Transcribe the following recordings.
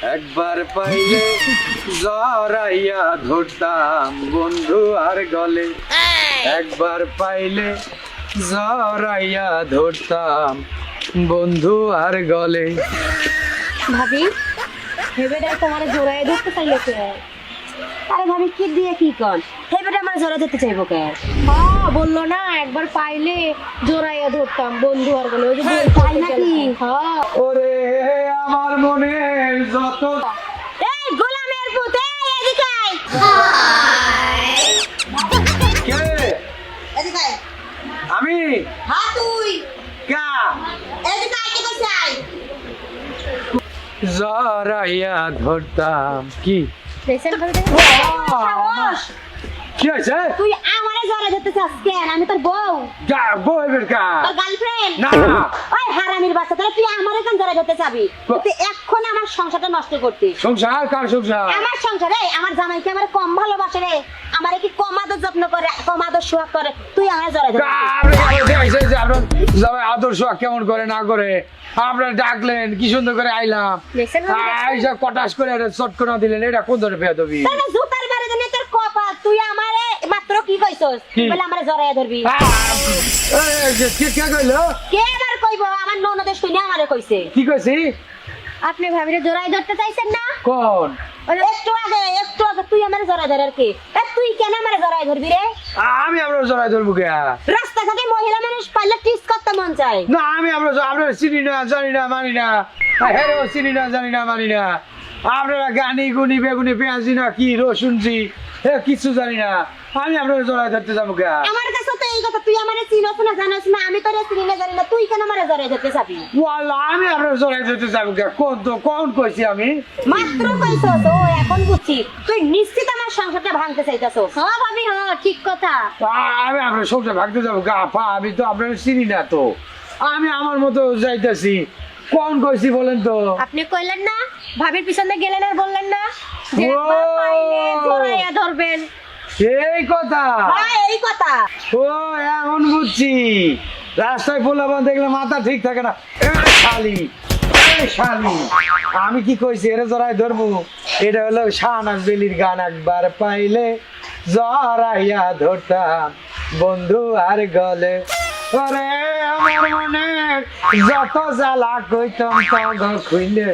একবার পাইলে জড়াইয়া ধরতাম বন্ধু আর গলে, একবার পাইলে জড়াইয়া ধরতাম বন্ধু আর গলে। ভাবি হেবেটা তোমার জোড়ায় ধরতে চাইলো কে? আরে ভাবি কি দিয়ে কি কর, হেবেটা আমার জোড়ায় ধরতে চাইবো কে? হ্যাঁ বললো না একবার পাইলে জোড়াইয়া ধরতাম বন্ধু আর গলে। ওই যে তাই নাকি? হ্যাঁ। ওরে আমার মনের যত এই গোলামের পুত, এই এদিকে আয়। কে? এদিকে আয়। আমি? হ্যাঁ তুই। কা? এদিকে আয়, কি করছিস? আয়। জড়াইয়া ধরতাম কি? দেখছেন ভাবি দেখেন? সাহস! কি হয়েছে? তুই আমারে জড়ায় ধরতে চাস কেন? আমি তোর বউ, বইবের কা? তোর গার্লফ্রেন্ড। না ওই হারামির বাচ্চা, তাহলে তুই আমারে কেন জড়ায় ধরতে চাবি? তুই এখন আমার সংসারটা নষ্ট করতিস। সংসার কার সংসার? আমার সংসারে আমার জামাইকে আমার কম ভালোবাসে রে, আমারে কি কম আদর যত্ন করে, কম আদর সোহাগ করে, তুই আমার জড়ায় ধরতে? আদর্শ কেমন করে না করে আপনারা ডাকলেন, কি সুন্দর করে আইলাম, দেখছেন ভাবি? আইসা কটাস করে চটকনা দিলেন, এটা কোন ধরনের বেয়াদবি? তাহলে জুতার বারে জানি তোর কপাল, তুই আমারে মাত্র কি কইছস? কি? বলে আমারে জড়ায় ধরবি। কে কইলো? কে এবার কইবো? আমার ননদের শুনে আমারে কইছে। কি কইছি? আপনি ভাবিরে জড়ায় ধরতে চাইছেন না? কোন? একটু আগে তুই আমারে জড়ায় ধরার কে? তুই কেন আমারে জড়ায় ধরবি রে? আমি আপনার জড়াই ধরবো কে? রাস্তাঘাটে মহিলা মানুষ পাইলে টিস করতে মন চায়। না আমি আপনার চিনি না, জানি না, মানি না, হ্যাঁ চিনি না, জানি না, মানি না। আপনারা গানি গুনি বেগুনি পেঁয়াজি না কি রসুনজি কিছু জানি না, আমি আপনার জড়াই ধরতে যাবো কে? আমার কাছে তো এই কথা, তুই আমারে চিনোস না জানোস না, আমি তোরে চিনি না জানি না, তুই কেন আমারে জড়ায় ধরতে চাবি? ওয়াল্লাহ আমি আপনার জড়াই ধরতে যাবো কে? কোন কইছি আমি? মাত্র কইছস, ও এখন বুঝছি তুই নিশ্চিত আমার সংসারটা ভাঙতে চাইতাছস। হ্যাঁ ভাবি, হ্যাঁ ঠিক কথা। আমি আপনার সংসার ভাগতে যাবো গা পা, আমি তো আপনার চিনি না, তো আমি আমার মতো যাইতেছি। কোন কইছি বলেন তো? আপনি কইলেন না, ভাবির পিছনে গেলেন আর বললেন না যে ও! একবার পাইলে জড়াইয়া ধরবেন? এই কথা? হ্যাঁ এই কথা। ও এখন বুঝছি, রাস্তায় পোলাপান দেখলে মাথা ঠিক থাকে না। শালি শালি, আমি কি কইছি এর জড়াই ধরবো? এটা হলো শাহনাজ বেলির গান, একবার পাইলে জড়াইয়া ধরতাম বন্ধু আর গলে। ওরে আমার মনে যত জ্বালা কইতাম তখন খুইলে।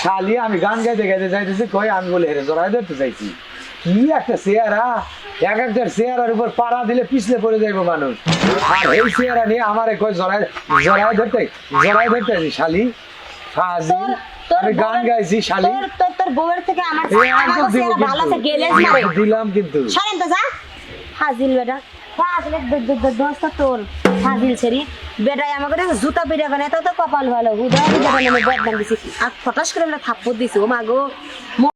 শালি আমি গান গাইতে গাইতে যাইতেছি, কই আমি বলে হেরে জড়াই ধরতে চাইছি। কি একটা চেহারা, এক একটা চেহারার উপর পাড়া দিলে পিছলে পড়ে যাইবো মানুষ। আর এই চেহারা নিয়ে আমার কই জড়াই ধরতে শালি ফাজি। আমি গান গাইছি শালি, তোর বউয়ের থেকে আমার একদম দিব চেহারা ভালো আছে, গেলেজ মারে। কিন্তু, দিলাম কিন্তু। সরেন তো যা হাজিল বেটা, ফাজলে দোস্ত তোর হাজিল ছেড়ি বেটাই আমাকে জুতা পেরিয়ে গেলে তো কপাল ভালো, হুদা হুদা বদনাম দিছি আর ফটাস করে থাপ্পড় দিছি। ও মাগো